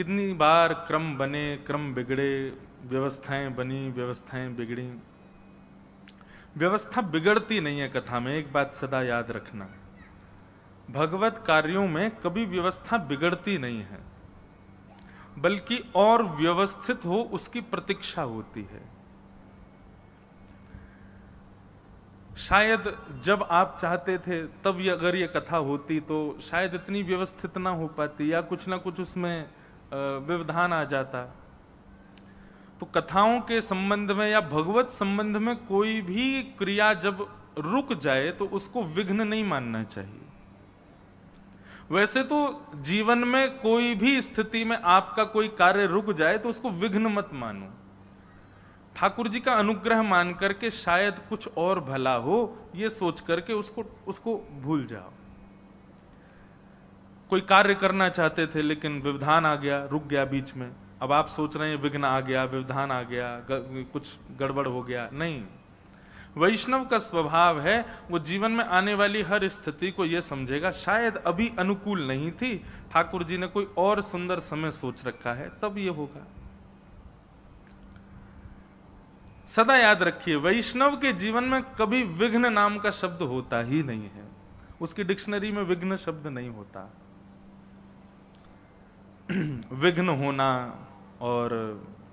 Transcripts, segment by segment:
कितनी बार क्रम बने, क्रम बिगड़े, व्यवस्थाएं बनी, व्यवस्थाएं बिगड़ी। व्यवस्था बिगड़ती नहीं है कथा में, एक बात सदा याद रखना, भगवत कार्यों में कभी व्यवस्था बिगड़ती नहीं है, बल्कि और व्यवस्थित हो उसकी प्रतीक्षा होती है। शायद जब आप चाहते थे तब अगर ये कथा होती तो शायद इतनी व्यवस्थित ना हो पाती, या कुछ ना कुछ उसमें व्यवधान आ जाता। तो कथाओं के संबंध में या भगवत संबंध में कोई भी क्रिया जब रुक जाए तो उसको विघ्न नहीं मानना चाहिए। वैसे तो जीवन में कोई भी स्थिति में आपका कोई कार्य रुक जाए तो उसको विघ्न मत मानो, ठाकुर जी का अनुग्रह मान करके शायद कुछ और भला हो ये सोच करके उसको भूल जाओ। कोई कार्य करना चाहते थे लेकिन व्यवधान आ गया, रुक गया बीच में, अब आप सोच रहे हैं विघ्न आ गया, व्यवधान आ गया, कुछ गड़बड़ हो गया। नहीं, वैष्णव का स्वभाव है वो जीवन में आने वाली हर स्थिति को यह समझेगा शायद अभी अनुकूल नहीं थी, ठाकुर जी ने कोई और सुंदर समय सोच रखा है, तब ये होगा। सदा याद रखिए, वैष्णव के जीवन में कभी विघ्न नाम का शब्द होता ही नहीं है, उसकी डिक्शनरी में विघ्न शब्द नहीं होता। विघ्न होना और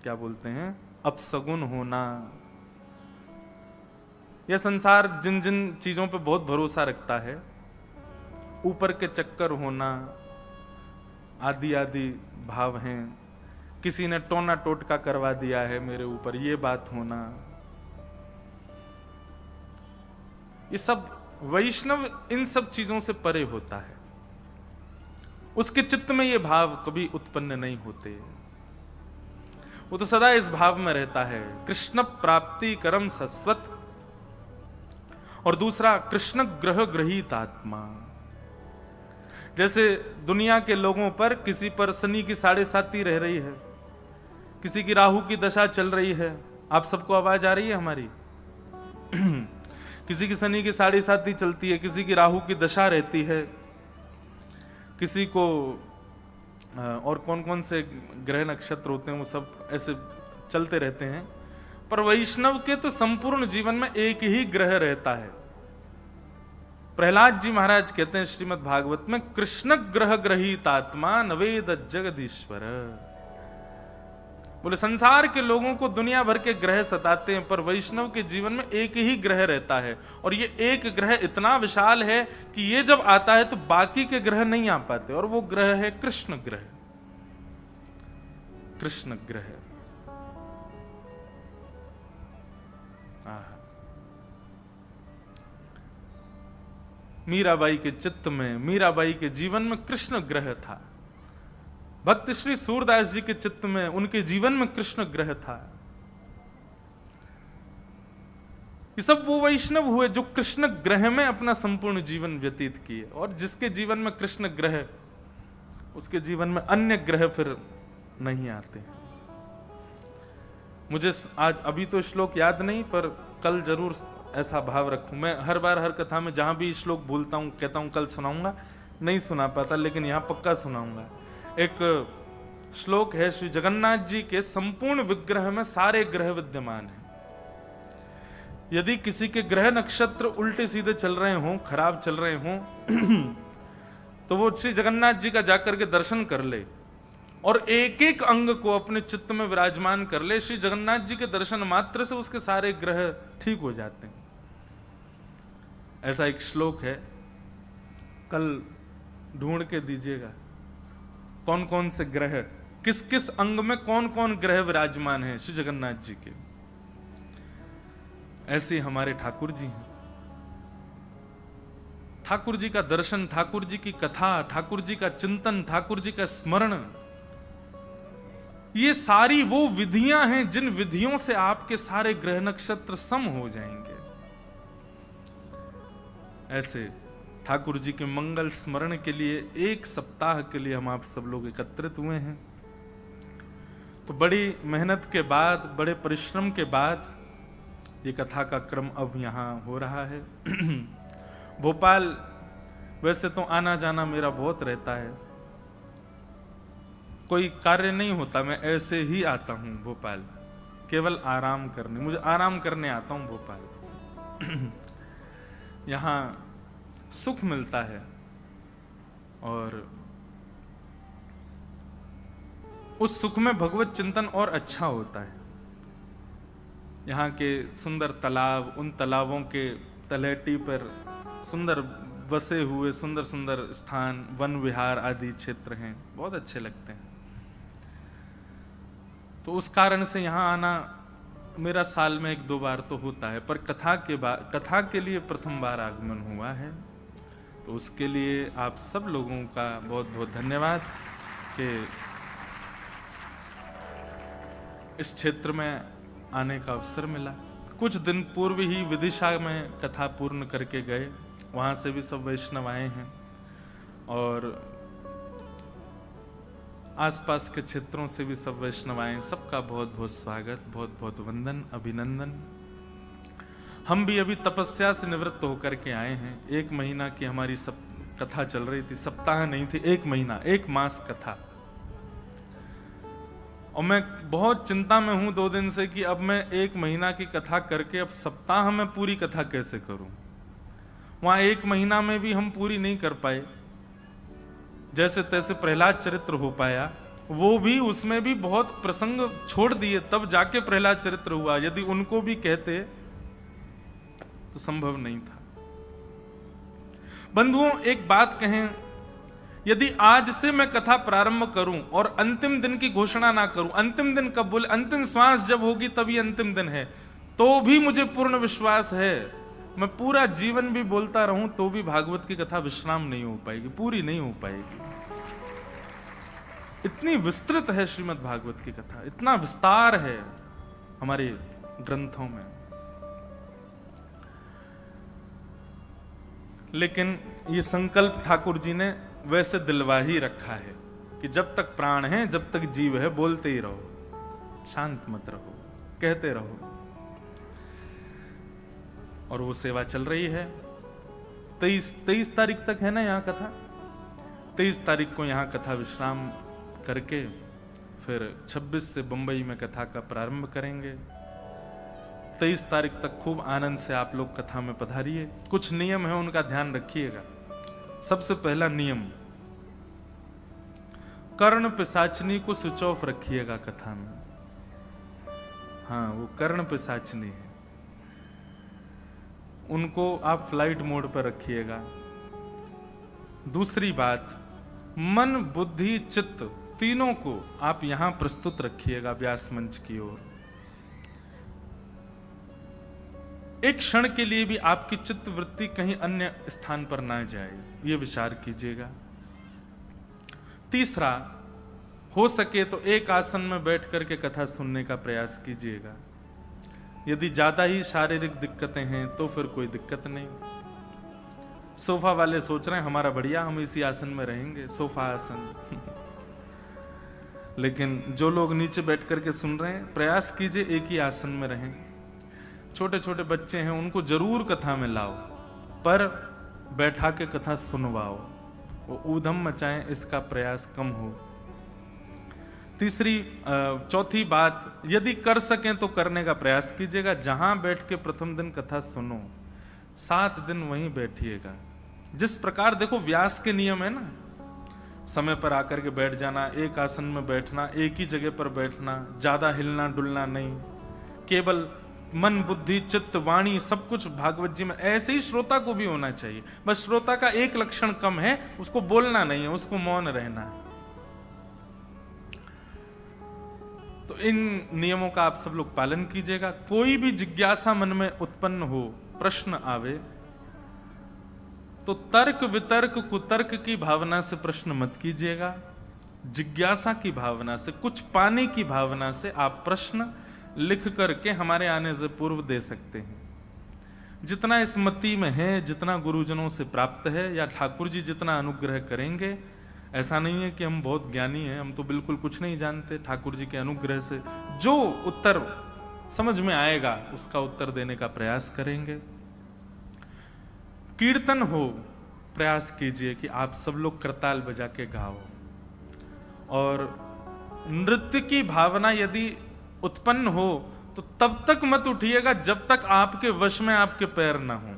क्या बोलते हैं, अपसगुन होना, यह संसार जिन जिन चीजों पे बहुत भरोसा रखता है, ऊपर के चक्कर होना आदि आदि भाव हैं, किसी ने टोना टोटका करवा दिया है मेरे ऊपर, ये बात होना, ये सब वैष्णव इन सब चीजों से परे होता है, उसके चित्त में ये भाव कभी उत्पन्न नहीं होते। वो तो सदा इस भाव में रहता है, कृष्ण प्राप्ति करम सस्वत, और दूसरा कृष्ण ग्रह ग्रहीत आत्मा। जैसे दुनिया के लोगों पर किसी पर शनि की 7.5 रह रही है, किसी की राहु की दशा चल रही है, आप सबको आवाज आ रही है हमारी? किसी की शनि की 7.5 चलती है, किसी की राहु की दशा रहती है, किसी को और कौन कौन से ग्रह नक्षत्र होते हैं वो सब ऐसे चलते रहते हैं। पर वैष्णव के तो संपूर्ण जीवन में एक ही ग्रह रहता है। प्रहलाद जी महाराज कहते हैं श्रीमद् भागवत में, कृष्ण ग्रह ग्रहीत आत्मा नवेद जगदीश्वर। बोले संसार के लोगों को दुनिया भर के ग्रह सताते हैं, पर वैष्णव के जीवन में एक ही ग्रह रहता है, और ये एक ग्रह इतना विशाल है कि ये जब आता है तो बाकी के ग्रह नहीं आ पाते, और वो ग्रह है कृष्ण ग्रह। कृष्ण ग्रह मीराबाई के चित्त में, मीराबाई के जीवन में कृष्ण ग्रह था। भक्त श्री सूरदास जी के चित्त में, उनके जीवन में कृष्ण ग्रह था। ये सब वो वैष्णव हुए जो कृष्ण ग्रह में अपना संपूर्ण जीवन व्यतीत किए, और जिसके जीवन में कृष्ण ग्रह, उसके जीवन में अन्य ग्रह फिर नहीं आते। मुझे आज अभी तो श्लोक याद नहीं, पर कल जरूर ऐसा भाव रखूं। मैं हर बार हर कथा में जहां भी श्लोक भूलता हूं कहता हूं कल सुनाऊंगा, नहीं सुना पाता, लेकिन यहां पक्का सुनाऊंगा। एक श्लोक है श्री जगन्नाथ जी के, संपूर्ण विग्रह में सारे ग्रह विद्यमान हैं। यदि किसी के ग्रह नक्षत्र उल्टे सीधे चल रहे हों, खराब चल रहे हों, तो वो श्री जगन्नाथ जी का जाकर के दर्शन कर ले और एक एक अंग को अपने चित्त में विराजमान कर ले। श्री जगन्नाथ जी के दर्शन मात्र से उसके सारे ग्रह ठीक हो जाते हैं। ऐसा एक श्लोक है, कल ढूंढ के दीजिएगा कौन कौन से ग्रह, किस किस अंग में कौन कौन ग्रह विराजमान है श्री जगन्नाथ जी के। ऐसे हमारे ठाकुर जी हैं। ठाकुर जी का दर्शन, ठाकुर जी की कथा, ठाकुर जी का चिंतन, ठाकुर जी का स्मरण, ये सारी वो विधियां हैं जिन विधियों से आपके सारे ग्रह नक्षत्र सम हो जाएंगे। ऐसे ठाकुर जी के मंगल स्मरण के लिए 1 सप्ताह के लिए हम आप सब लोग एकत्रित हुए हैं। तो बड़ी मेहनत के बाद, बड़े परिश्रम के बाद ये कथा का क्रम अब यहां हो रहा है। भोपाल वैसे तो आना जाना मेरा बहुत रहता है, कोई कार्य नहीं होता, मैं ऐसे ही आता हूँ भोपाल, केवल आराम करने, मुझे आराम करने आता हूँ भोपाल। यहाँ सुख मिलता है और उस सुख में भगवत चिंतन और अच्छा होता है। यहाँ के सुंदर तालाब, उन तालाबों के तलहटी पर सुंदर बसे हुए सुंदर सुंदर स्थान, वन विहार आदि क्षेत्र हैं, बहुत अच्छे लगते हैं। तो उस कारण से यहाँ आना मेरा साल में 1-2 बार तो होता है, पर कथा के लिए प्रथम बार आगमन हुआ है। तो उसके लिए आप सब लोगों का बहुत बहुत धन्यवाद कि इस क्षेत्र में आने का अवसर मिला। कुछ दिन पूर्व ही विदिशा में कथा पूर्ण करके गए, वहाँ से भी सब वैष्णव आए हैं और आसपास के क्षेत्रों से भी सब वैष्णव आए। सबका बहुत बहुत स्वागत, बहुत बहुत वंदन, अभिनंदन। हम भी अभी तपस्या से निवृत्त होकर के आए हैं। 1 महीना की हमारी सब कथा चल रही थी, सप्ताह नहीं थी, 1 महीना, 1 मास कथा। और मैं बहुत चिंता में हूं 2 दिन से कि अब मैं 1 महीना की कथा करके अब सप्ताह में पूरी कथा कैसे करूं। वहां 1 महीना में भी हम पूरी नहीं कर पाए, जैसे तैसे प्रहलाद चरित्र हो पाया, वो भी उसमें भी बहुत प्रसंग छोड़ दिए, तब जाके प्रहलाद चरित्र हुआ। यदि उनको भी कहते तो संभव नहीं था। बंधुओं, एक बात कहें, यदि आज से मैं कथा प्रारंभ करूं और अंतिम दिन की घोषणा ना करूं, अंतिम दिन कब बोले, अंतिम श्वास जब होगी तभी अंतिम दिन है, तो भी मुझे पूर्ण विश्वास है मैं पूरा जीवन भी बोलता रहूं तो भी भागवत की कथा विश्राम नहीं हो पाएगी, पूरी नहीं हो पाएगी। इतनी विस्तृत है श्रीमद् भागवत की कथा, इतना विस्तार है हमारे ग्रंथों में। लेकिन ये संकल्प ठाकुर जी ने वैसे दिलवा ही रखा है कि जब तक प्राण है, जब तक जीव है, बोलते ही रहो, शांत मत रहो, कहते रहो। और वो सेवा चल रही है। 23 तारीख तक है ना यहाँ कथा। 23 तारीख को यहाँ कथा विश्राम करके फिर 26 से बंबई में कथा का प्रारंभ करेंगे। 23 तारीख तक खूब आनंद से आप लोग कथा में पधारिए। कुछ नियम है, उनका ध्यान रखिएगा। सबसे पहला नियम, कर्ण पिशाचनी को स्विच ऑफ रखिएगा कथा में। हाँ, वो कर्ण पिशाचनी है, उनको आप फ्लाइट मोड पर रखिएगा। दूसरी बात, मन बुद्धि चित्त तीनों को आप यहां प्रस्तुत रखिएगा व्यास मंच की ओर। एक क्षण के लिए भी आपकी चित्त वृत्ति कहीं अन्य स्थान पर ना जाए, ये विचार कीजिएगा। तीसरा, हो सके तो एक आसन में बैठ करके कथा सुनने का प्रयास कीजिएगा। यदि ज्यादा ही शारीरिक दिक्कतें हैं तो फिर कोई दिक्कत नहीं। सोफा वाले सोच रहे हैं हमारा बढ़िया, हम इसी आसन में रहेंगे, सोफा आसन। लेकिन जो लोग नीचे बैठ करके सुन रहे हैं, प्रयास कीजिए एक ही आसन में रहें। छोटे छोटे बच्चे हैं, उनको जरूर कथा में लाओ, पर बैठा के कथा सुनवाओ, वो ऊधम मचाएं, इसका प्रयास कम हो। चौथी बात, यदि कर सकें तो करने का प्रयास कीजिएगा। जहां बैठ के प्रथम दिन कथा सुनो, 7 दिन वहीं बैठिएगा। जिस प्रकार देखो व्यास के नियम है ना, समय पर आकर के बैठ जाना, एक आसन में बैठना, एक ही जगह पर बैठना, ज्यादा हिलना डुलना नहीं, केवल मन बुद्धि चित्त वाणी सब कुछ भागवत जी में। ऐसे ही श्रोता को भी होना चाहिए। बस श्रोता का एक लक्षण कम है, उसको बोलना नहीं है, उसको मौन रहना है। तो इन नियमों का आप सब लोग पालन कीजिएगा। कोई भी जिज्ञासा मन में उत्पन्न हो, प्रश्न आवे, तो तर्क वितर्क कुतर्क की भावना से प्रश्न मत कीजिएगा। जिज्ञासा की भावना से, कुछ पाने की भावना से आप प्रश्न लिख करके हमारे आने से पूर्व दे सकते हैं। जितना स्मृति में है, जितना गुरुजनों से प्राप्त है, या ठाकुर जी जितना अनुग्रह करेंगे, ऐसा नहीं है कि हम बहुत ज्ञानी हैं, हम तो बिल्कुल कुछ नहीं जानते। ठाकुर जी के अनुग्रह से जो उत्तर समझ में आएगा उसका उत्तर देने का प्रयास करेंगे। कीर्तन हो, प्रयास कीजिए कि आप सब लोग करताल बजा के गाओ। और नृत्य की भावना यदि उत्पन्न हो तो तब तक मत उठिएगा जब तक आपके वश में आपके पैर ना हो।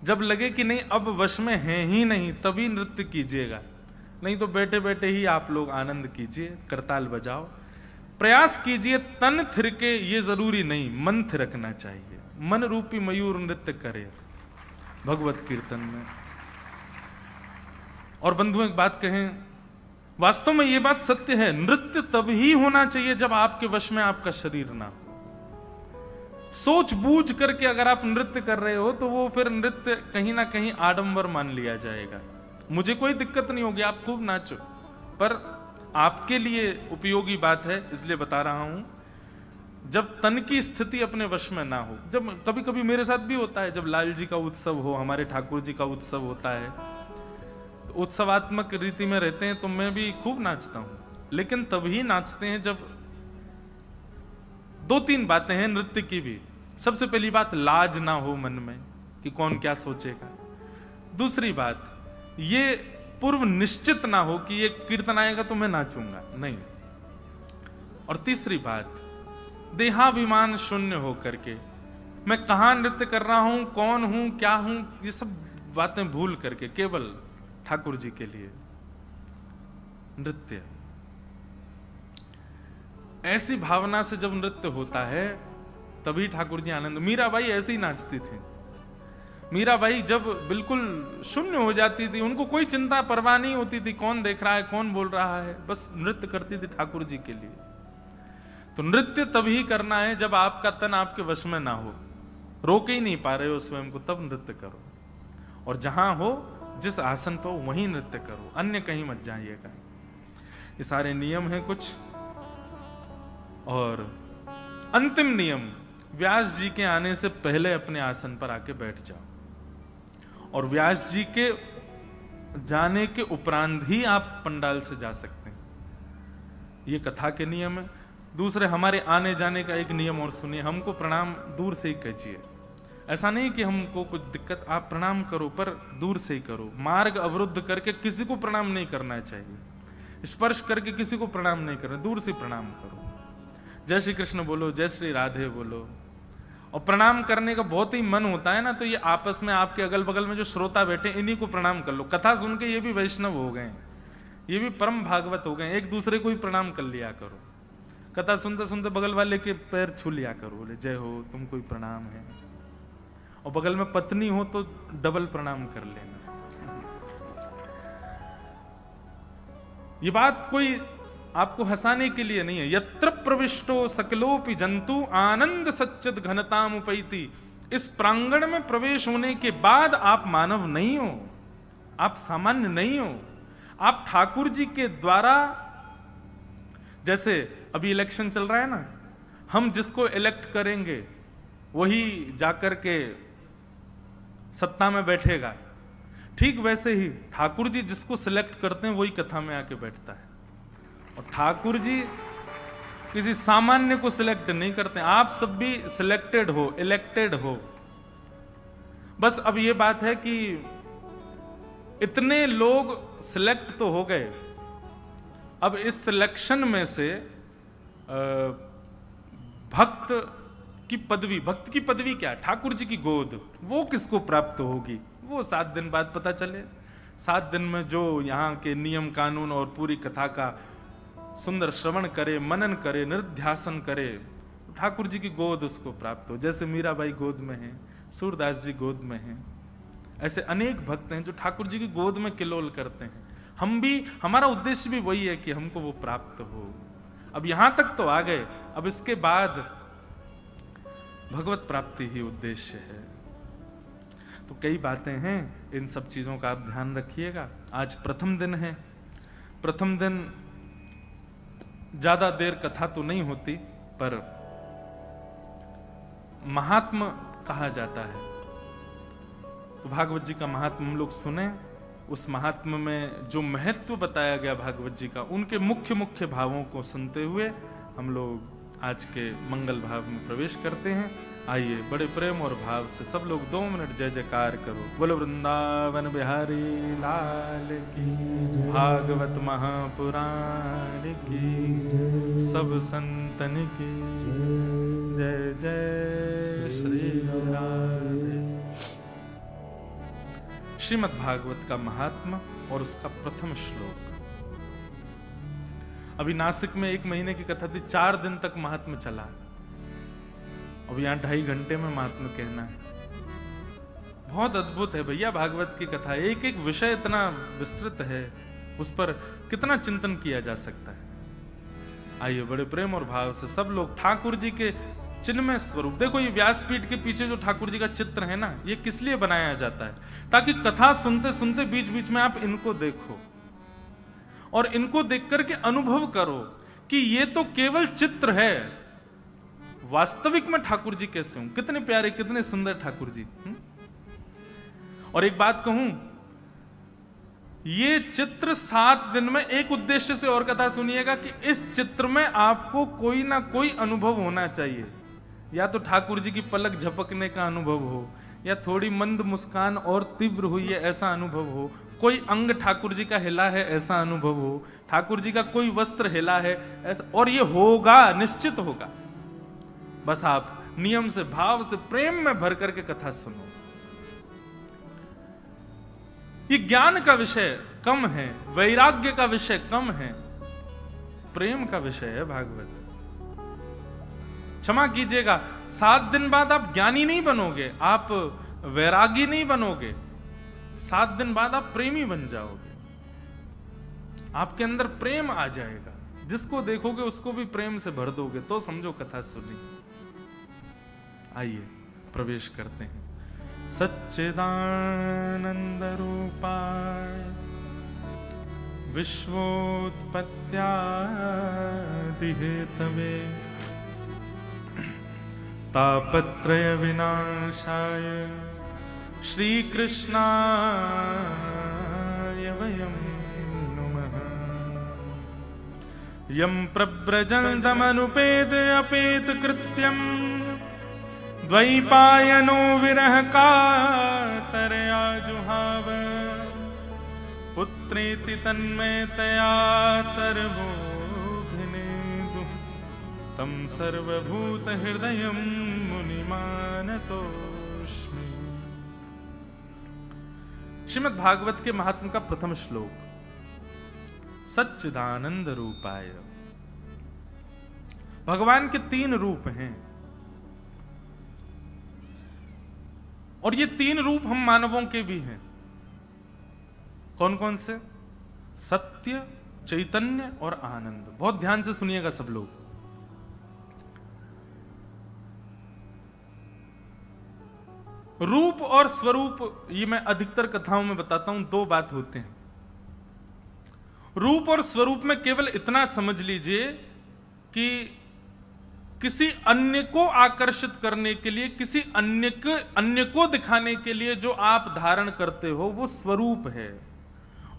जब लगे कि नहीं अब वश में है ही नहीं, तभी नृत्य कीजिएगा, नहीं तो बैठे बैठे ही आप लोग आनंद कीजिए, करताल बजाओ, प्रयास कीजिए। तन थिरके ये जरूरी नहीं, मन थिरकना चाहिए। मन रूपी मयूर नृत्य करे, भगवत कीर्तन में। और बंधु एक बात कहें, वास्तव में ये बात सत्य है, नृत्य तभी होना चाहिए जब आपके वश में आपका शरीर ना हो। सोच बूझ करके अगर आप नृत्य कर रहे हो तो वो फिर नृत्य कहीं ना कहीं आडंबर मान लिया जाएगा। मुझे कोई दिक्कत नहीं होगी, आप खूब नाचो, पर आपके लिए उपयोगी बात है, इसलिए बता रहा हूं। जब तन की स्थिति अपने वश में ना हो, जब कभी कभी मेरे साथ भी होता है, जब लाल जी का उत्सव हो, हमारे ठाकुर जी का उत्सव होता है, उत्सवात्मक रीति में रहते हैं, तो मैं भी खूब नाचता हूं, लेकिन तभी नाचते हैं जब दो तीन बातें हैं नृत्य की भी। सबसे पहली बात, लाज ना हो मन में कि कौन क्या सोचेगा। दूसरी बात, ये पूर्व निश्चित ना हो कि ये कीर्तन आएगा तो मैं नाचूंगा, नहीं। और तीसरी बात, देहाभिमान शून्य हो करके मैं कहां नृत्य कर रहा हूं, कौन हूं, क्या हूं, ये सब बातें भूल करके केवल ठाकुर जी के लिए नृत्य। ऐसी भावना से जब नृत्य होता है तभी ठाकुर जी आनंद। मीराबाई ऐसे ही नाचती थी। मीराबाई जब बिल्कुल शून्य हो जाती थी, उनको कोई चिंता परवाह नहीं होती थी कौन देख रहा है, कौन बोल रहा है, बस नृत्य करती थी ठाकुर जी के लिए। तो नृत्य तभी करना है जब आपका तन आपके वश में ना हो, रोक ही नहीं पा रहे हो स्वयं को, तब नृत्य करो। और जहां हो, जिस आसन पर वहीं नृत्य करो, अन्य कहीं मत जाइएगा। ये सारे नियम हैं कुछ। और अंतिम नियम, व्यास जी के आने से पहले अपने आसन पर आके बैठ जाओ, और व्यास जी के जाने के उपरांत ही आप पंडाल से जा सकते हैं। ये कथा के नियम है। दूसरे, हमारे आने जाने का एक नियम और सुनिए, हमको प्रणाम दूर से ही कीजिए। ऐसा नहीं कि हमको कुछ दिक्कत, आप प्रणाम करो पर दूर से ही करो। मार्ग अवरुद्ध करके किसी को प्रणाम नहीं करना चाहिए, स्पर्श करके किसी को प्रणाम नहीं करना, दूर से प्रणाम करो। जय श्री कृष्ण बोलो, जय श्री राधे बोलो। और प्रणाम करने का बहुत ही मन होता है ना, तो ये आपस में आपके अगल बगल में जो श्रोता बैठे, इन्हीं को प्रणाम कर लो। कथा सुन के ये भी वैष्णव हो गए, ये भी परम भागवत हो गए, एक दूसरे को ही प्रणाम कर लिया करो। कथा सुनते सुनते बगल वाले के पैर छू लिया करो, बोले जय हो, तुमको ही प्रणाम है। और बगल में पत्नी हो तो डबल प्रणाम कर लेना। ये बात कोई आपको हंसाने के लिए नहीं है। यत्र प्रविष्टो सकलोपि जंतु आनंद सच्चिद घनताम उपैति। इस प्रांगण में प्रवेश होने के बाद आप मानव नहीं हो, आप सामान्य नहीं हो, आप ठाकुर जी के द्वारा, जैसे अभी इलेक्शन चल रहा है ना, हम जिसको इलेक्ट करेंगे वही जाकर के सत्ता में बैठेगा, ठीक वैसे ही ठाकुर जी जिसको सिलेक्ट करते हैं वही कथा में आके बैठता है। और ठाकुर जी किसी सामान्य को सिलेक्ट नहीं करते, आप सब भी सिलेक्टेड हो, इलेक्टेड हो। बस अब ये बात है कि इतने लोग सिलेक्ट तो हो गए, अब इस सिलेक्शन में से भक्त की पदवी, भक्त की पदवी क्या, ठाकुर जी की गोद, वो किसको प्राप्त होगी, वो 7 दिन बाद पता चले। 7 दिन में जो यहाँ के नियम कानून और पूरी कथा का सुंदर श्रवण करे, मनन करे, निर्ध्यासन करे, ठाकुर जी की गोद उसको प्राप्त हो। जैसे मीराबाई गोद में है, सूरदास जी गोद में हैं, ऐसे अनेक भक्त हैं जो ठाकुर जी की गोद में किलोल करते हैं। हम भी, हमारा उद्देश्य भी वही है कि हमको वो प्राप्त हो। अब यहां तक तो आ गए, अब इसके बाद भगवत प्राप्ति ही उद्देश्य है। तो कई बातें हैं, इन सब चीजों का आप ध्यान रखिएगा। आज प्रथम दिन है, प्रथम दिन ज्यादा देर कथा तो नहीं होती, पर महात्म कहा जाता है, तो भागवत जी का महात्म हम लोग सुने। उस महात्म में जो महत्व बताया गया भागवत जी का, उनके मुख्य मुख्य भावों को सुनते हुए हम लोग आज के मंगल भाव में प्रवेश करते हैं। आइए बड़े प्रेम और भाव से सब लोग 2 मिनट जय जयकार करो। बोलो वृंदावन बिहारी लाल की, भागवत महापुराण की, सब संतन की जय जय श्री राधे। श्रीमद् भागवत का महात्मा और उसका प्रथम श्लोक। अभी नासिक में 1 महीने की कथा थी, 4 दिन तक महात्मा चला। अब यहाँ 2.5 घंटे में महात्मा कहना है। बहुत अद्भुत है भैया भागवत की कथा। एक एक विषय इतना विस्तृत है, उस पर कितना चिंतन किया जा सकता है। आइए बड़े प्रेम और भाव से सब लोग ठाकुर जी के चिन्मय स्वरूप। देखो ये व्यासपीठ के पीछे जो ठाकुर जी का चित्र है ना, ये किस लिए बनाया जाता है? ताकि कथा सुनते सुनते बीच बीच में आप इनको देखो और इनको देख करके अनुभव करो कि ये तो केवल चित्र है, वास्तविक में ठाकुर जी कैसे हूं। कितने प्यारे, कितने सुंदर ठाकुर जी। और एक बात कहूं, ये चित्र 7 दिन में एक उद्देश्य से और कथा सुनिएगा कि इस चित्र में आपको कोई ना कोई अनुभव होना चाहिए। या तो ठाकुर जी की पलक झपकने का अनुभव हो, या थोड़ी मंद मुस्कान और तीव्र हुई है ऐसा अनुभव हो, कोई अंग ठाकुर जी का हिला है ऐसा अनुभव हो, ठाकुर जी का कोई वस्त्र हिला है ऐसा। और ये होगा, निश्चित होगा। बस आप नियम से, भाव से, प्रेम में भर करके कथा सुनो। ये ज्ञान का विषय कम है, वैराग्य का विषय कम है, प्रेम का विषय है भागवत। क्षमा कीजिएगा, 7 दिन बाद आप ज्ञानी नहीं बनोगे, आप वैरागी नहीं बनोगे। 7 दिन बाद आप प्रेमी बन जाओगे। आपके अंदर प्रेम आ जाएगा, जिसको देखोगे उसको भी प्रेम से भर दोगे, तो समझो कथा सुनी। आइए प्रवेश करते हैं। सच्चिदानंद रूपाय विश्वोत्पत्त्यादि हेतवे तापत्रय विनाशाय श्रीकृष्णाय वयं नुमः। यं प्रव्रजन्तमनुपेद अपेत कृत्यं द्वैपायनो विरह कातरया जुहाव। पुत्रेति तन्मयतया तरवोऽभिनेदुः तं सर्वभूतहृदयं मुनिमानतोऽस्मि। श्रीमद् भागवत के महात्म का प्रथम श्लोक। सच्चिदानंद रूपाय। भगवान के 3 रूप हैं, और ये 3 रूप हम मानवों के भी हैं। कौन कौन से? सत्य, चैतन्य और आनंद। बहुत ध्यान से सुनिएगा सब लोग। रूप और स्वरूप, ये मैं अधिकतर कथाओं में बताता हूं, 2 बात होते हैं। रूप और स्वरूप में केवल इतना समझ लीजिए कि किसी अन्य को आकर्षित करने के लिए, किसी अन्य को दिखाने के लिए जो आप धारण करते हो वो स्वरूप है,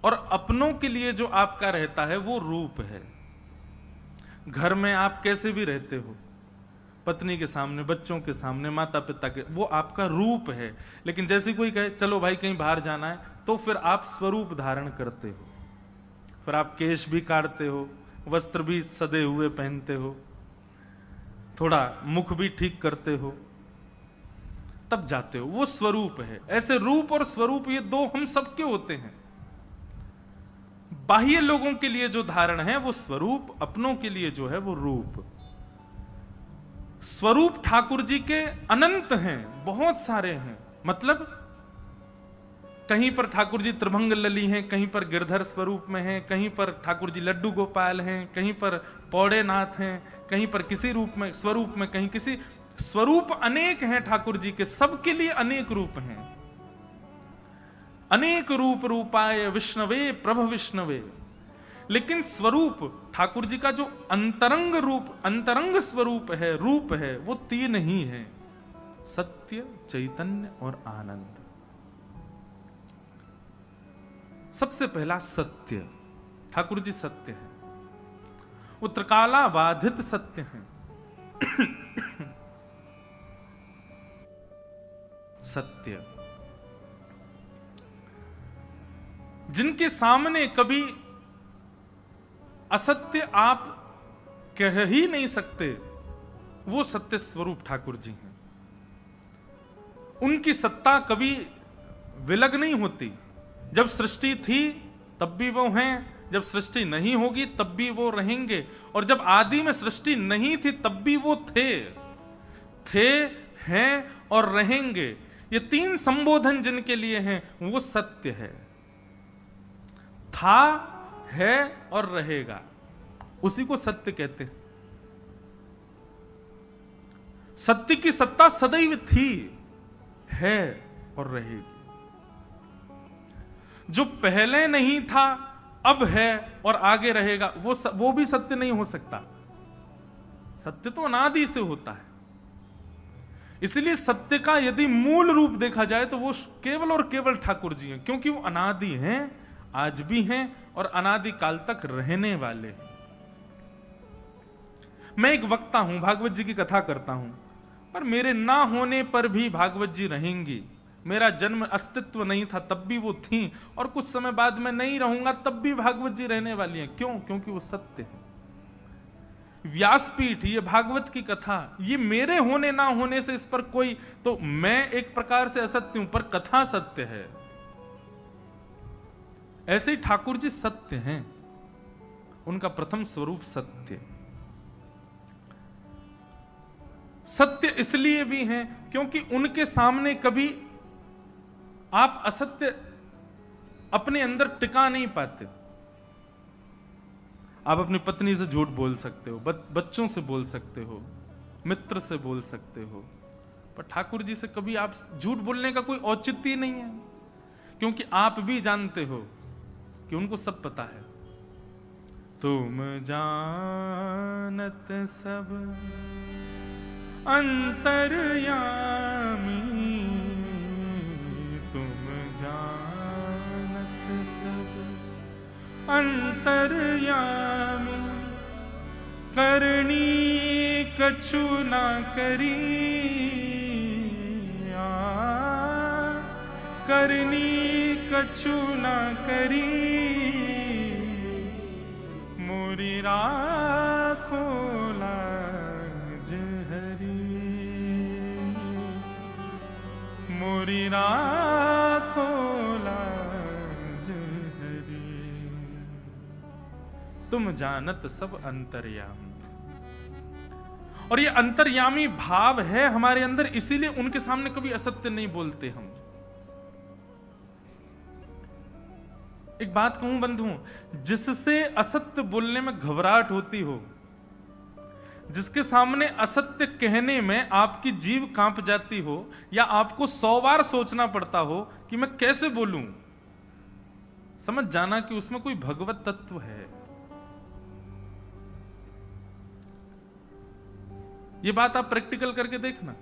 और अपनों के लिए जो आपका रहता है वो रूप है। घर में आप कैसे भी रहते हो, पत्नी के सामने, बच्चों के सामने, माता पिता के, वो आपका रूप है। लेकिन जैसे कोई कहे चलो भाई कहीं बाहर जाना है, तो फिर आप स्वरूप धारण करते हो। फिर आप केश भी काटते हो, वस्त्र भी सदे हुए पहनते हो, थोड़ा मुख भी ठीक करते हो, तब जाते हो। वो स्वरूप है। ऐसे रूप और स्वरूप ये 2 हम सबके होते हैं। बाह्य लोगों के लिए जो धारण है वो स्वरूप, अपनों के लिए जो है वो रूप। स्वरूप ठाकुर जी के अनंत हैं, बहुत सारे हैं। मतलब कहीं पर ठाकुर जी त्रिभंग लली हैं, कहीं पर गिरधर स्वरूप में हैं, कहीं पर ठाकुर जी लड्डू गोपाल हैं, कहीं पर पौड़े नाथ हैं, कहीं पर किसी रूप में, स्वरूप में, कहीं किसी स्वरूप। अनेक हैं ठाकुर जी के, सबके लिए अनेक रूप हैं। अनेक रूप रूपाय विष्णवे प्रभ विष्णवे। लेकिन स्वरूप ठाकुर जी का जो अंतरंग रूप, अंतरंग स्वरूप है, रूप है, वो 3 ही है। सत्य, चैतन्य और आनंद। सबसे पहला सत्य। ठाकुर जी सत्य है, वो त्रिकाला बाधित सत्य हैं। सत्य। जिनके सामने कभी असत्य आप कह ही नहीं सकते, वो सत्य स्वरूप ठाकुर जी हैं। उनकी सत्ता कभी विलग नहीं होती। जब सृष्टि थी तब भी वो हैं, जब सृष्टि नहीं होगी तब भी वो रहेंगे, और जब आदि में सृष्टि नहीं थी तब भी वो थे, हैं और रहेंगे। ये तीन संबोधन जिनके लिए हैं वो सत्य है। था, है और रहेगा, उसी को सत्य कहते हैं। सत्य की सत्ता सदैव थी, है और रहेगी। जो पहले नहीं था अब है और आगे रहेगा, वो भी सत्य नहीं हो सकता। सत्य तो अनादि से होता है। इसलिए सत्य का यदि मूल रूप देखा जाए तो वो केवल और केवल ठाकुर जी हैं, क्योंकि वो अनादि हैं, आज भी हैं और अनादि काल तक रहने वाले हैं। मैं एक वक्ता हूं, भागवत जी की कथा करता हूं, पर मेरे ना होने पर भी भागवत जी रहेंगी। मेरा जन्म अस्तित्व नहीं था तब भी वो थी, और कुछ समय बाद मैं नहीं रहूंगा तब भी भागवत जी रहने वाली हैं। क्यों? क्योंकि वो सत्य है। व्यासपीठ, ये भागवत की कथा, ये मेरे होने ना होने से इस पर कोई, तो मैं एक प्रकार से असत्य हूं पर कथा सत्य है। ऐसे ही ठाकुर जी सत्य हैं, उनका प्रथम स्वरूप सत्य। सत्य इसलिए भी हैं क्योंकि उनके सामने कभी आप असत्य अपने अंदर टिका नहीं पाते। आप अपनी पत्नी से झूठ बोल सकते हो, बच्चों से बोल सकते हो, मित्र से बोल सकते हो, पर ठाकुर जी से कभी आप झूठ बोलने का कोई औचित्य नहीं है, क्योंकि आप भी जानते हो कि उनको सब पता है। तुम जानत सब अंतर्यामी, तुम जानत सब अंतर्यामी, करनी कछु ना करी, करनी कछु ना करी, मोरी राखो लाज हरी, मोरी राखो लाज हरी। तुम जानत सब अंतर्यामी, और ये अंतर्यामी भाव है हमारे अंदर, इसीलिए उनके सामने कभी असत्य नहीं बोलते हम। एक बात कहूं बंधुओं, जिससे असत्य बोलने में घबराहट होती हो, जिसके सामने असत्य कहने में आपकी जीभ कांप जाती हो, या आपको 100 बार सोचना पड़ता हो कि मैं कैसे बोलूं, समझ जाना कि उसमें कोई भगवत तत्व है। ये बात आप प्रैक्टिकल करके देखना।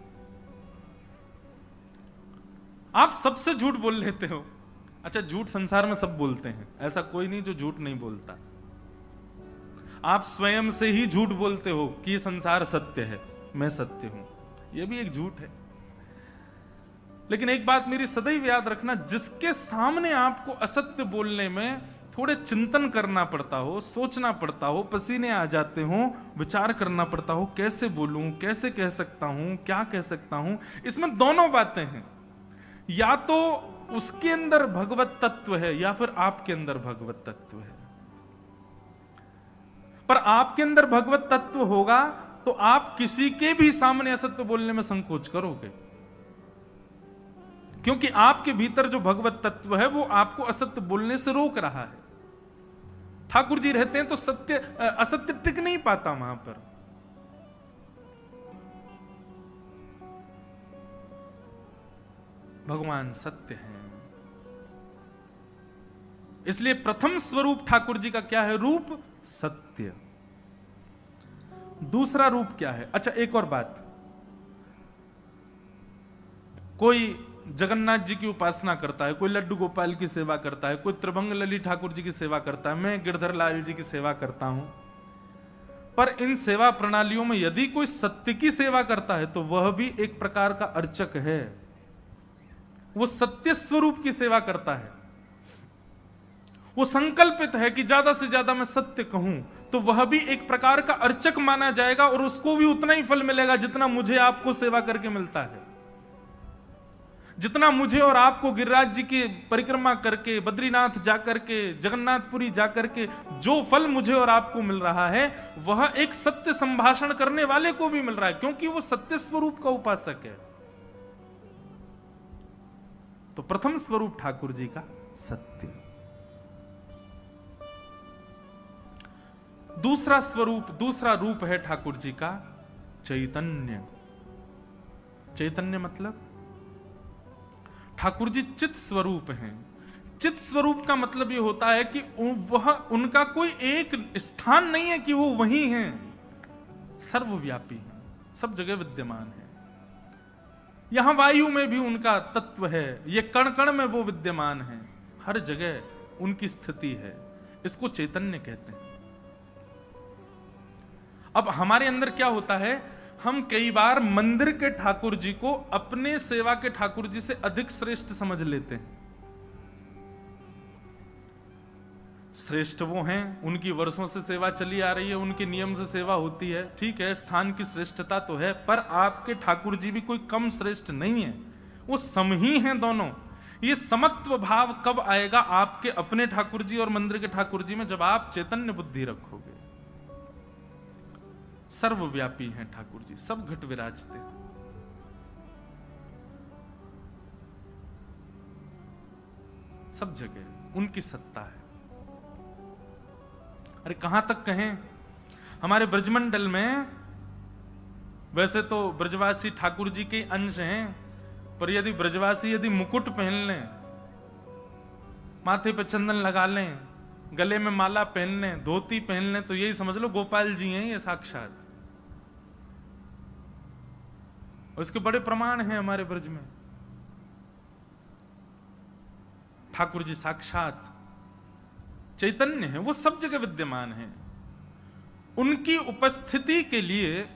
आप सबसे झूठ बोल लेते हो। अच्छा, झूठ संसार में सब बोलते हैं, ऐसा कोई नहीं जो झूठ नहीं बोलता। आप स्वयं से ही झूठ बोलते हो कि ये संसार सत्य है, मैं सत्य हूं, यह भी एक झूठ है। लेकिन एक बात मेरी सदैव याद रखना, जिसके सामने आपको असत्य बोलने में थोड़े चिंतन करना पड़ता हो, सोचना पड़ता हो, पसीने आ जाते हो, विचार करना पड़ता हो, कैसे बोलूं, कैसे कह सकता हूं, क्या कह सकता हूं, इसमें दोनों बातें हैं। या तो उसके अंदर भगवत तत्व है या फिर आपके अंदर भगवत तत्व है। पर आपके अंदर भगवत तत्व होगा तो आप किसी के भी सामने असत्य बोलने में संकोच करोगे, क्योंकि आपके भीतर जो भगवत तत्व है वो आपको असत्य बोलने से रोक रहा है। ठाकुर जी रहते हैं तो सत्य असत्य टिक नहीं पाता वहां पर। भगवान सत्य हैं, इसलिए प्रथम स्वरूप ठाकुर जी का क्या है? रूप सत्य। दूसरा रूप क्या है? अच्छा, एक और बात, कोई जगन्नाथ जी की उपासना करता है, कोई लड्डू गोपाल की सेवा करता है, कोई त्रिभंग ललित ठाकुर जी की सेवा करता है, मैं गिरधर लाल जी की सेवा करता हूं। पर इन सेवा प्रणालियों में यदि कोई सत्य की सेवा करता है तो वह भी एक प्रकार का अर्चक है। वो सत्य स्वरूप की सेवा करता है, वो संकल्पित है कि ज्यादा से ज्यादा मैं सत्य कहूं, तो वह भी एक प्रकार का अर्चक माना जाएगा और उसको भी उतना ही फल मिलेगा जितना मुझे आपको सेवा करके मिलता है। जितना मुझे और आपको गिरिराज जी की परिक्रमा करके, बद्रीनाथ जाकर के, जगन्नाथपुरी जाकर के जो फल मुझे और आपको मिल रहा है, वह एक सत्य संभाषण करने वाले को भी मिल रहा है, क्योंकि वो सत्य स्वरूप का उपासक है। तो प्रथम स्वरूप ठाकुर जी का सत्य। दूसरा स्वरूप, दूसरा रूप है ठाकुर जी का चैतन्य। चैतन्य मतलब ठाकुर जी चित स्वरूप हैं। चित स्वरूप का मतलब यह होता है कि वह, उनका कोई एक स्थान नहीं है कि वो वहीं हैं, सर्वव्यापी हैं, सब जगह विद्यमान है। यहां वायु में भी उनका तत्व है, ये कण कण में वो विद्यमान है, हर जगह उनकी स्थिति है। इसको चैतन्य कहते हैं। अब हमारे अंदर क्या होता है, हम कई बार मंदिर के ठाकुर जी को अपने सेवा के ठाकुर जी से अधिक श्रेष्ठ समझ लेते हैं। श्रेष्ठ वो हैं, उनकी वर्षों से सेवा चली आ रही है, उनके नियम से सेवा होती है, ठीक है, स्थान की श्रेष्ठता तो है, पर आपके ठाकुर जी भी कोई कम श्रेष्ठ नहीं है, वो सम ही हैं दोनों। ये समत्व भाव कब आएगा आपके अपने ठाकुर जी और मंदिर के ठाकुर जी में? जब आप चैतन्य बुद्धि रखोगे। सर्वव्यापी हैं ठाकुर जी, सब घट विराजते, सब जगह उनकी सत्ता है। अरे कहां तक कहें, हमारे ब्रजमंडल में वैसे तो ब्रजवासी ठाकुर जी के अंश हैं, पर यदि ब्रजवासी यदि मुकुट पहन लें, माथे पे चंदन लगा लें, गले में माला पहन लें, धोती पहन लें, तो यही समझ लो गोपाल जी हैं ये साक्षात। और इसके बड़े प्रमाण हैं हमारे ब्रज में। ठाकुर जी साक्षात चैतन्य है, वो सब जगह विद्यमान है। उनकी उपस्थिति के लिए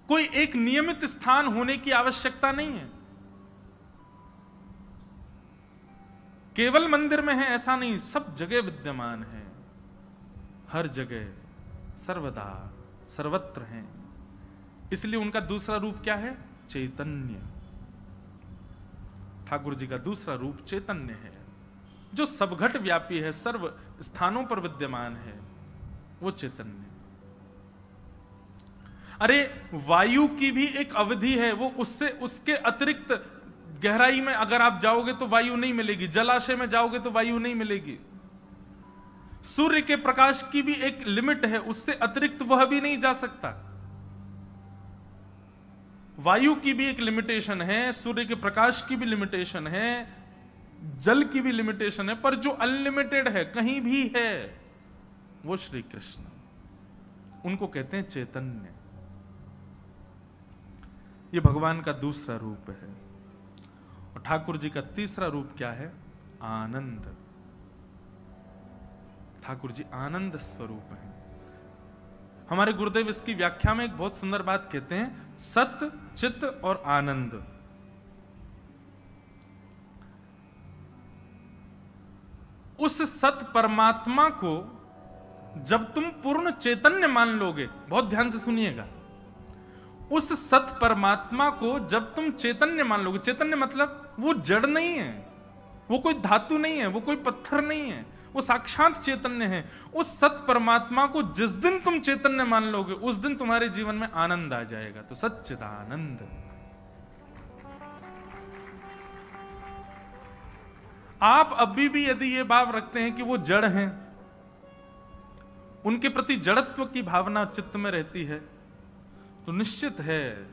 कोई एक नियमित स्थान होने की आवश्यकता नहीं है। केवल मंदिर में है ऐसा नहीं, सब जगह विद्यमान है, हर जगह, सर्वदा, सर्वत्र हैं। इसलिए उनका दूसरा रूप क्या है? चैतन्य। ठाकुर जी का दूसरा रूप चैतन्य है, जो सबघट व्यापी है, सर्व स्थानों पर विद्यमान है, वो चैतन्य। अरे वायु की भी एक अवधि है, वो उससे उसके अतिरिक्त गहराई में अगर आप जाओगे तो वायु नहीं मिलेगी, जलाशय में जाओगे तो वायु नहीं मिलेगी। सूर्य के प्रकाश की भी एक लिमिट है, उससे अतिरिक्त वह भी नहीं जा सकता। वायु की भी एक लिमिटेशन है, सूर्य के प्रकाश की भी लिमिटेशन है, जल की भी लिमिटेशन है, पर जो अनलिमिटेड है, कहीं भी है, वो श्री कृष्ण। उनको कहते हैं चैतन्य। ये भगवान का दूसरा रूप है। और ठाकुर जी का तीसरा रूप क्या है? आनंद। ठाकुर जी आनंद स्वरूप हैं। हमारे गुरुदेव इसकी व्याख्या में एक बहुत सुंदर बात कहते हैं, सत, चित और आनंद। उस सत परमात्मा को जब तुम पूर्ण चैतन्य मान लोगे, बहुत ध्यान से सुनिएगा, उस सत परमात्मा को जब तुम चैतन्य मान लोगे, चैतन्य मतलब वो जड़ नहीं है, वो कोई धातु नहीं है, वो कोई पत्थर नहीं है, वो साक्षात चैतन्य है। उस सत परमात्मा को जिस दिन तुम चैतन्य मान लोगे, उस दिन तुम्हारे जीवन में आनंद आ जाएगा। तो सच्चिदानंद। आप अभी भी यदि ये भाव रखते हैं कि वो जड़ हैं, उनके प्रति जड़त्व की भावना चित्त में रहती है, तो निश्चित है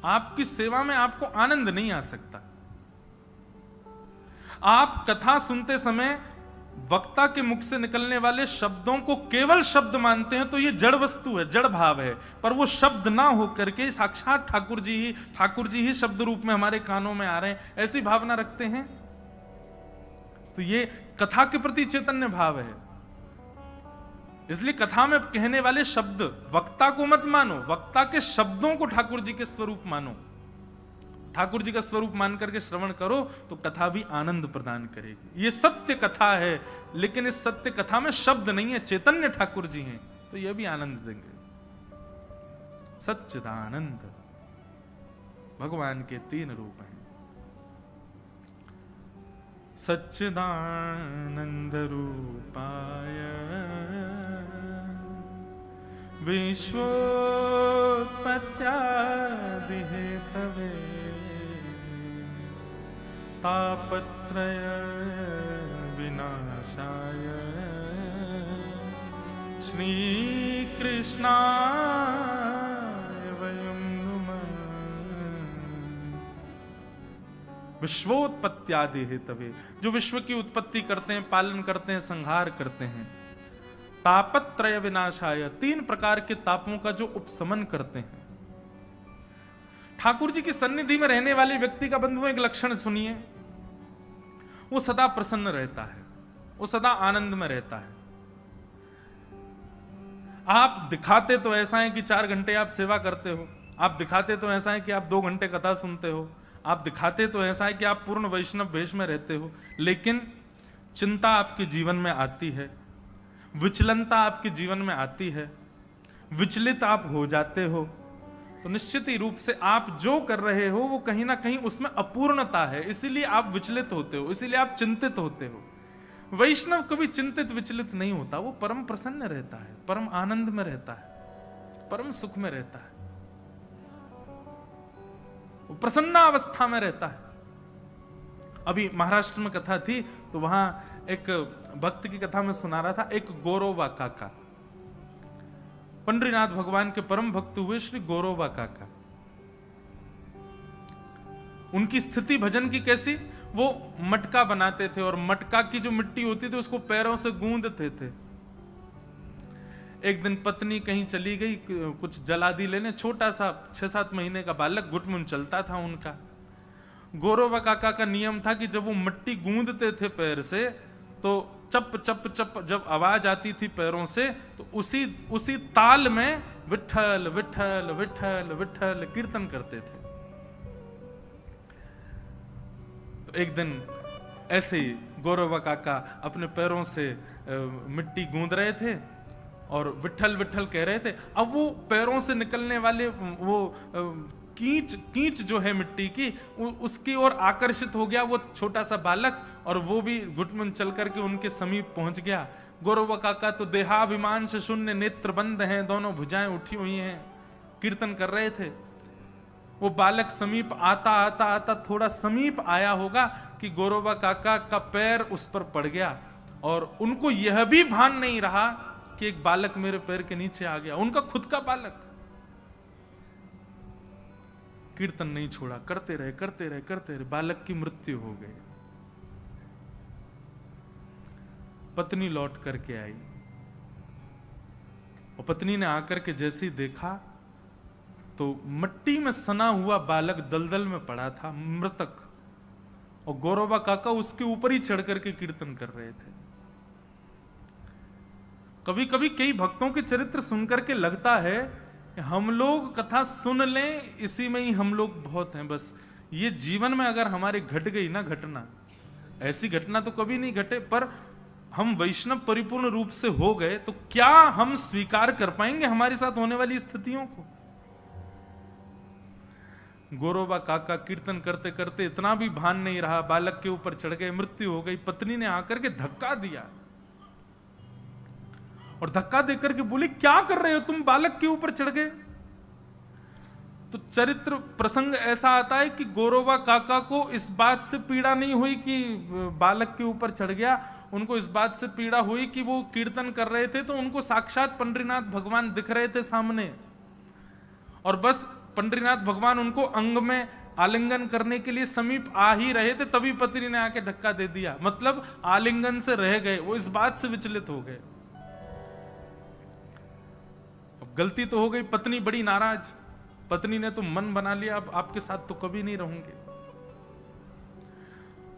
आपकी सेवा में आपको आनंद नहीं आ सकता। आप कथा सुनते समय वक्ता के मुख से निकलने वाले शब्दों को केवल शब्द मानते हैं, तो ये जड़ वस्तु है, जड़ भाव है। पर वो शब्द ना होकर के साक्षात ठाकुर जी ही शब्द रूप में हमारे कानों में आ रहे हैं, ऐसी भावना रखते हैं, तो ये कथा के प्रति चैतन्य भाव है। इसलिए कथा में कहने वाले शब्द वक्ता को मत मानो, वक्ता के शब्दों को ठाकुर जी के स्वरूप मानो। ठाकुर जी का स्वरूप मान करके श्रवण करो तो कथा भी आनंद प्रदान करेगी। ये सत्य कथा है, लेकिन इस सत्य कथा में शब्द नहीं है, चैतन्य ठाकुर जी हैं, तो यह भी आनंद देंगे। सच्चिदानंद भगवान के 3 रूप हैं। सच्चिदानंद रूपाय विश्वोत्पत्त्यादि हेतवे तापत्रय विनाशाय श्री कृष्णाय वयं नुमः। विश्वोत्पत्त्यादि हेतवे, जो विश्व की उत्पत्ति करते हैं, पालन करते हैं, संहार करते हैं। तापत्रय विनाशाय, 3 प्रकार के तापों का जो उपशमन करते हैं। ठाकुर जी की सन्निधि में रहने वाले व्यक्ति का बंधुओं एक लक्षण सुनिए, वो सदा प्रसन्न रहता है, वो सदा आनंद में रहता है। आप दिखाते तो ऐसा है कि 4 घंटे आप सेवा करते हो, आप दिखाते तो ऐसा है कि आप 2 घंटे कथा सुनते हो, आप दिखाते तो ऐसा है कि आप पूर्ण वैष्णव वेश में रहते हो, लेकिन चिंता आपके जीवन में आती है, विचलनता आपके जीवन में आती है, विचलित आप हो जाते हो, तो निश्चित ही रूप से आप जो कर रहे हो वो कहीं ना कहीं उसमें अपूर्णता है, इसीलिए आप विचलित होते हो, इसीलिए आप चिंतित होते हो। वैष्णव कभी चिंतित विचलित नहीं होता, वो परम प्रसन्न रहता है, परम आनंद में रहता है, परम सुख में रहता है, वो प्रसन्न अवस्था में रहता है। अभी महाराष्ट्र में कथा थी तो वहां एक भक्त की कथा में सुना रहा था, एक गौरोबा काका, पंडरीनाथ भगवान के परम भक्त हुए श्री गौरोबा काका। उनकी स्थिति भजन की कैसी, वो मटका बनाते थे और मटका की जो मिट्टी होती थी उसको पैरों से गूंदते थे। एक दिन पत्नी कहीं चली गई कुछ जलादि लेने, छोटा सा 6-7 महीने का बालक गुटमुन चलता था उनका। गौरोबा काका का नियम था कि जब वो मिट्टी गूंदते थे पैर से तो चप चप चप जब आवाज आती थी पैरों से तो उसी ताल में विठल विठल विठल विठल कीर्तन करते थे। तो एक दिन ऐसे ही गौरोबा काका अपने पैरों से मिट्टी गूंद रहे थे और विठल विठल कह रहे थे। अब वो पैरों से निकलने वाले वो कीच जो है मिट्टी की, उसकी ओर आकर्षित हो गया वो छोटा सा बालक, और वो भी घुटमुन चल करके उनके समीप पहुंच गया। गौरोबा काका तो देहाभिमान से शून्य, नेत्र बंद हैं, दोनों भुजाएं उठी हुई हैं, कीर्तन कर रहे थे। वो बालक समीप आता आता आता थोड़ा समीप आया होगा कि गौरोबा काका का पैर उस पर पड़ गया, और उनको यह भी भान नहीं रहा कि एक बालक मेरे पैर के नीचे आ गया, उनका खुद का बालक। कीर्तन नहीं छोड़ा, करते रहे करते रहे करते रहे, बालक की मृत्यु हो गई। पत्नी लौट करके आई और पत्नी ने आकर के जैसे ही देखा तो मिट्टी में सना हुआ बालक दलदल में पड़ा था, मृतक, और गौरोबा काका उसके ऊपर ही चढ़ करके कीर्तन कर रहे थे। कभी कभी कई भक्तों के चरित्र सुनकर के लगता है हम लोग कथा सुन लें, इसी में ही हम लोग बहुत हैं, बस ये जीवन में अगर हमारे घट गई ना घटना, ऐसी घटना तो कभी नहीं घटे, पर हम वैष्णव परिपूर्ण रूप से हो गए तो क्या हम स्वीकार कर पाएंगे हमारे साथ होने वाली स्थितियों को। गौरोबा काका कीर्तन करते करते इतना भी भान नहीं रहा, बालक के ऊपर चढ़ गए, मृत्यु हो गई। पत्नी ने आकर के धक्का दिया और धक्का देकर के बोली क्या कर रहे हो तुम, बालक के ऊपर चढ़ गए। तो चरित्र प्रसंग ऐसा आता है कि गौरोबा काका को इस बात से पीड़ा नहीं हुई कि बालक के ऊपर चढ़ गया, उनको इस बात से पीड़ा हुई कि वो कीर्तन कर रहे थे तो उनको साक्षात पंडरीनाथ भगवान दिख रहे थे सामने, और बस पंडरीनाथ भगवान उनको अंग में आलिंगन करने के लिए समीप आ ही रहे थे, तभी पत्नी ने आके धक्का दे दिया, मतलब आलिंगन से रह गए, वो इस बात से विचलित हो गए। अब गलती तो हो गई, पत्नी बड़ी नाराज, पत्नी ने तो मन बना लिया अब आपके साथ तो कभी नहीं रहूंगे।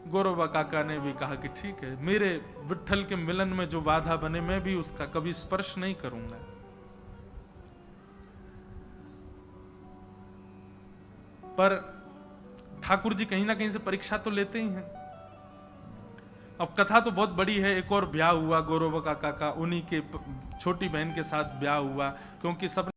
गौरोबा काका ने भी कहा कि ठीक है, मेरे विट्ठल के मिलन में जो बाधा बने मैं भी उसका कभी स्पर्श नहीं करूंगा। पर ठाकुर जी कहीं ना कहीं से परीक्षा तो लेते ही हैं। अब कथा तो बहुत बड़ी है। एक और ब्याह हुआ गौरव काका का, उन्हीं के छोटी बहन के साथ ब्याह हुआ, क्योंकि सब